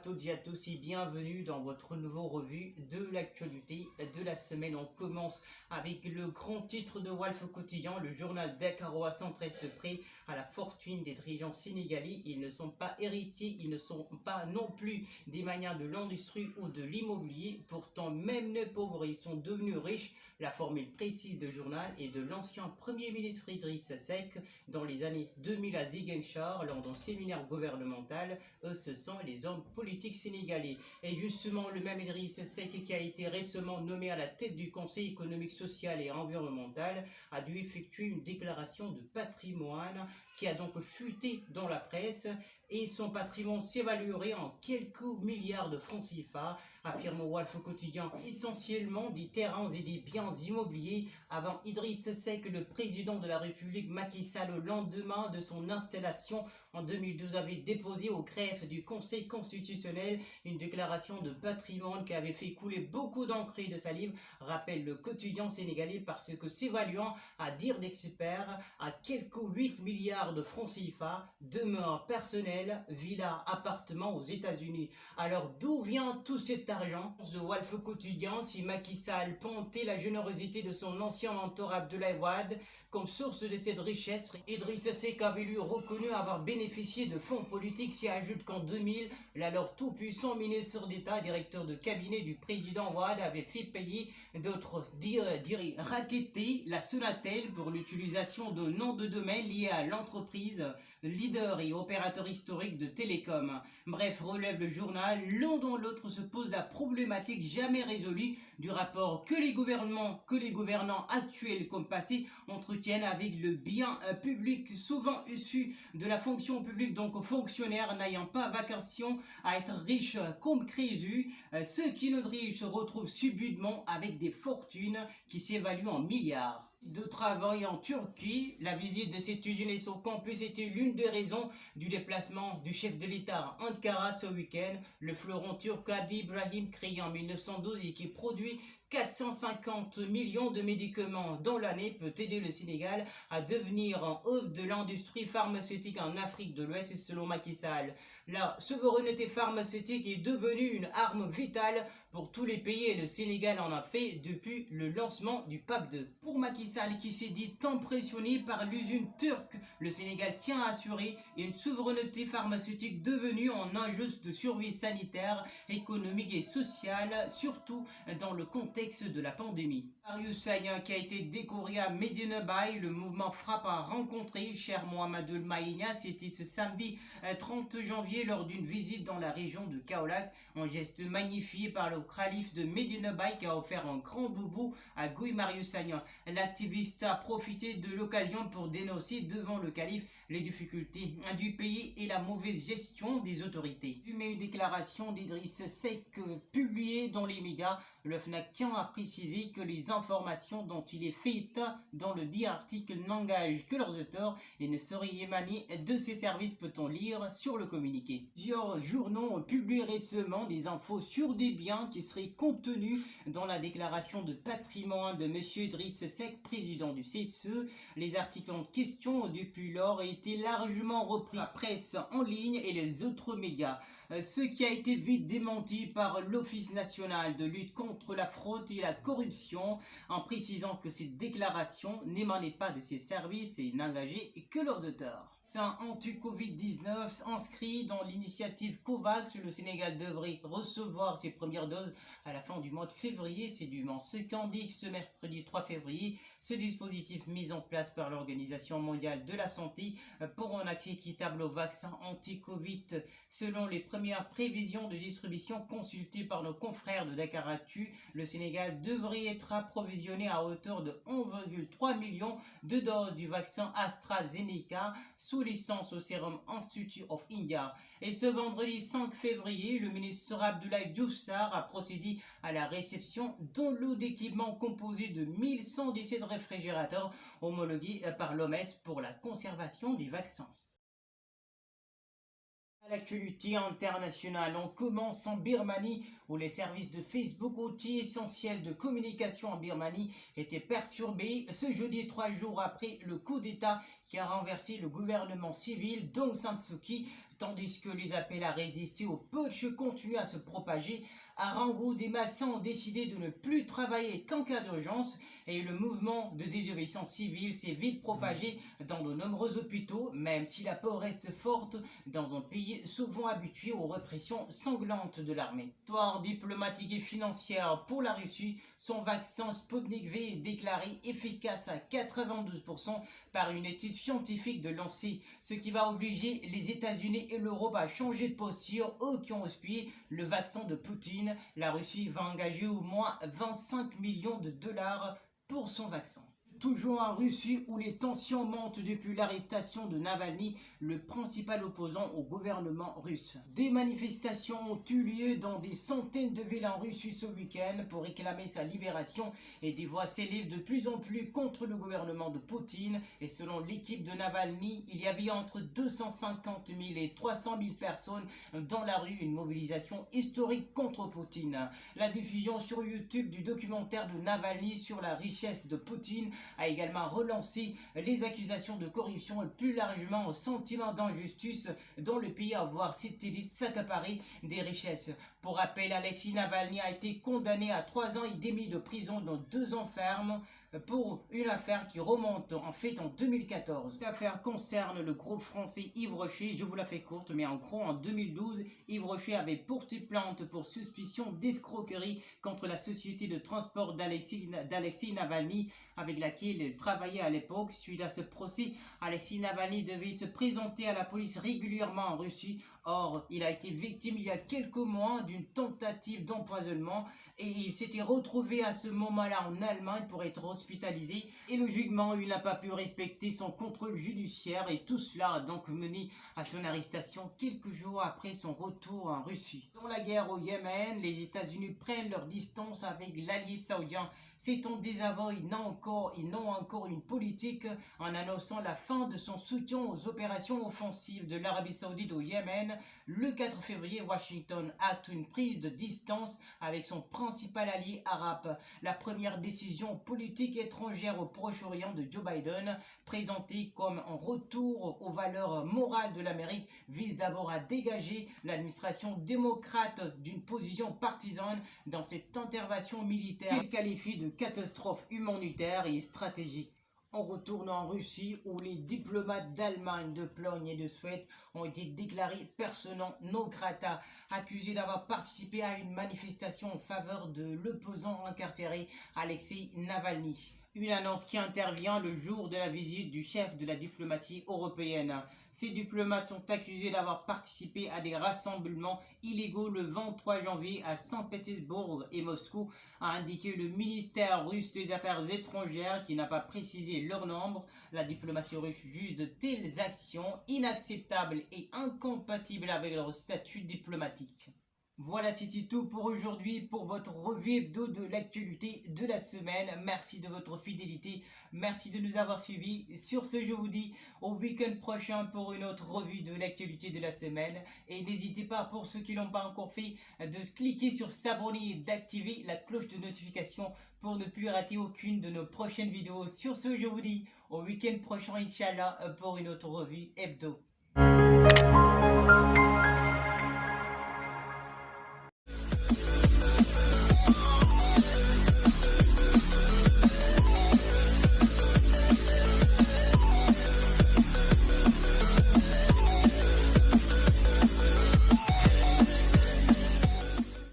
toutes et à tous et bienvenue dans votre nouvelle revue de l'actualité de la semaine. On commence avec le grand titre de Walf Quotidien. Le journal dakarois s'intéresse de près à la fortune des dirigeants sénégalais. Ils ne sont pas héritiers, ils ne sont pas non plus des manières de l'industrie ou de l'immobilier. Pourtant, même les pauvres, ils sont devenus riches. La formule précise du journal est de l'ancien Premier ministre Idriss Seck dans les années 2000 à Ziguinchor lors d'un séminaire gouvernemental. Ce sont les hommes politiques sénégalais. Et justement, le même Idriss Seck, qui a été récemment nommé à la tête du Conseil économique, social et environnemental, a dû effectuer une déclaration de patrimoine qui a donc fuité dans la presse, et son patrimoine s'évaluerait en quelques milliards de francs CFA, affirme Walf Quotidien. Essentiellement des terrains et des biens immobiliers. Avant Idriss Seck, le président de la République Macky Sall, au lendemain de son installation en 2012, avait déposé au greffe du Conseil constitutionnel une déclaration de patrimoine qui avait fait couler beaucoup d'encre et de salive, rappelle le quotidien sénégalais, parce que s'évaluant, à dire d'experts, à quelques 8 milliards de francs CFA, demeure personnelle, villa, appartement aux États-Unis. Alors d'où vient tout cet argent? De Walf Quotidien, si Macky Sall pontait la générosité de son ancien mentor Abdoulaye Wade comme source de cette richesse, Idriss Seck avait lui reconnu avoir bénéficié de fonds politiques. S'y ajoute qu'en 2000, l'alors tout-puissant ministre d'État, directeur de cabinet du président Wade, avait fait payer d'autres raqueter la Sonatel pour l'utilisation de noms de domaine liés à l'entreprise, leader et opérateur historique de télécom. Bref, relève le journal, l'un dans l'autre se pose la problématique jamais résolue du rapport que les gouvernants actuels comme passés entretiennent avec le bien public, souvent issu de la fonction publique, donc fonctionnaires n'ayant pas vocation à être riches comme Crésus. Ceux qui ne riches se retrouvent subitement avec des fortunes qui s'évaluent en milliards. De travail en Turquie, la visite de cette usine et son campus était l'une des raisons du déplacement du chef de l'État à Ankara ce week-end. Le fleuron turc Abdi Ibrahim, créé en 1912 et qui produit 450 millions de médicaments dans l'année, peut aider le Sénégal à devenir un hub de l'industrie pharmaceutique en Afrique de l'Ouest, selon Macky Sall. La souveraineté pharmaceutique est devenue une arme vitale pour tous les pays et le Sénégal en a fait depuis le lancement du PAP 2. Pour Macky Sall, qui s'est dit impressionné par l'usine turque, le Sénégal tient à assurer une souveraineté pharmaceutique devenue un enjeu de survie sanitaire, économique et sociale, surtout dans le contexte de la pandémie. Marius Sagna, qui a été décoré à Medina Bay, le mouvement Frappe a rencontré cher Mohamedou Maïna. C'était ce samedi 30 janvier lors d'une visite dans la région de Kaolack, un geste magnifié par le calife de Medina Bay qui a offert un grand boubou à Guy Marius Sagna. L'activiste a profité de l'occasion pour dénoncer devant le calife les difficultés du pays et la mauvaise gestion des autorités. Une déclaration d'Idriss Seck publiée dans les médias. Le FNAC tient à préciser que les informations dont il est fait état dans le dit article n'engagent que leurs auteurs et ne sauraient émaner de ces services, peut-on lire sur le communiqué. Plusieurs journaux ont publié récemment des infos sur des biens qui seraient contenus dans la déclaration de patrimoine de M. Idriss Seck, président du CSE. Les articles en question depuis lors ont été largement repris par la presse en ligne et les autres médias, ce qui a été vite démenti par l'Office national de lutte contre la fraude et la corruption, en précisant que cette déclaration n'émanait pas de ces services et n'engageait que leurs auteurs. C'est un anti-Covid-19 inscrit dans l'initiative COVAX. Le Sénégal devrait recevoir ses premières doses à la fin du mois de février. C'est du Mans ce qu'indique ce mercredi 3 février ce dispositif mis en place par l'Organisation mondiale de la santé pour un accès équitable au vaccin anti-Covid. Selon les premières prévisions de distribution consultées par nos confrères de Dakaractu, le Sénégal devrait être approvisionné à hauteur de 1,3 million de doses du vaccin AstraZeneca sous licence au Serum Institute of India. Et ce vendredi 5 février, le ministre Abdoulaye Diouf Sarr a procédé à la réception d'un lot d'équipements composé de 1117 réfrigérateurs homologués par l'OMS pour la conservation des vaccins. L'actualité internationale, on commence en Birmanie où les services de Facebook, outil essentiel de communication en Birmanie, étaient perturbés ce jeudi 3 jours après le coup d'État qui a renversé le gouvernement civil d'Aung San Suu Kyi, tandis que les appels à résister au putsch continuent à se propager. À Rangoon, des Massans ont décidé de ne plus travailler qu'en cas d'urgence et le mouvement de désobéissance civile s'est vite propagé dans de nombreux hôpitaux, même si la peur reste forte dans un pays souvent habitué aux répressions sanglantes de l'armée. Histoire diplomatique et financière pour la Russie, son vaccin Sputnik V est déclaré efficace à 92% par une étude scientifique de l'ANSI, ce qui va obliger les États-Unis et l'Europe à changer de posture, eux qui ont houspillé le vaccin de Poutine. La Russie va engager au moins 25 millions de dollars pour son vaccin. Toujours en Russie où les tensions montent depuis l'arrestation de Navalny, le principal opposant au gouvernement russe. Des manifestations ont eu lieu dans des centaines de villes en Russie ce week-end pour réclamer sa libération et des voix s'élèvent de plus en plus contre le gouvernement de Poutine. Et selon l'équipe de Navalny, il y avait entre 250 000 et 300 000 personnes dans la rue, une mobilisation historique contre Poutine. La diffusion sur YouTube du documentaire de Navalny sur la richesse de Poutine a également relancé les accusations de corruption et plus largement au sentiment d'injustice dans le pays à voir cette élite s'accaparer des richesses. Pour rappel, Alexei Navalny a été condamné à 3 ans et demi de prison dont 2 ans ferme pour une affaire qui remonte en fait en 2014. Cette affaire concerne le groupe français Yves Rocher, je vous la fais courte, mais en gros en 2012, Yves Rocher avait porté plainte pour suspicion d'escroquerie contre la société de transport d'Alexei Navalny avec laquelle il travaillait à l'époque. Suite à ce procès, Alexei Navalny devait se présenter à la police régulièrement en Russie. Or, il a été victime il y a quelques mois d'une tentative d'empoisonnement et il s'était retrouvé à ce moment-là en Allemagne pour être hospitalisé. Et logiquement, il n'a pas pu respecter son contrôle judiciaire et tout cela a donc mené à son arrestation quelques jours après son retour en Russie. Dans la guerre au Yémen, les États-Unis prennent leur distance avec l'allié saoudien. C'est en désaveu, ils n'ont encore une politique en annonçant la fin de son soutien aux opérations offensives de l'Arabie Saoudite au Yémen. Le 4 février, Washington acte une prise de distance avec son principal allié arabe. La première décision politique étrangère au Proche-Orient de Joe Biden, présentée comme un retour aux valeurs morales de l'Amérique, vise d'abord à dégager l'administration démocrate d'une position partisane dans cette intervention militaire qu'elle qualifie de catastrophe humanitaire et stratégique. On retourne en Russie où les diplomates d'Allemagne, de Pologne et de Suède ont été déclarés persona non grata, accusés d'avoir participé à une manifestation en faveur de l'opposant incarcéré Alexei Navalny. Une annonce qui intervient le jour de la visite du chef de la diplomatie européenne. Ces diplomates sont accusés d'avoir participé à des rassemblements illégaux le 23 janvier à Saint-Pétersbourg et Moscou, a indiqué le ministère russe des Affaires étrangères qui n'a pas précisé leur nombre. La diplomatie russe juge de telles actions inacceptables et incompatibles avec leur statut diplomatique. Voilà, c'est tout pour aujourd'hui, pour votre revue hebdo de l'actualité de la semaine. Merci de votre fidélité, merci de nous avoir suivis. Sur ce, je vous dis au week-end prochain pour une autre revue de l'actualité de la semaine. Et n'hésitez pas, pour ceux qui ne l'ont pas encore fait, de cliquer sur s'abonner et d'activer la cloche de notification pour ne plus rater aucune de nos prochaines vidéos. Sur ce, je vous dis au week-end prochain, Inch'Allah, pour une autre revue hebdo.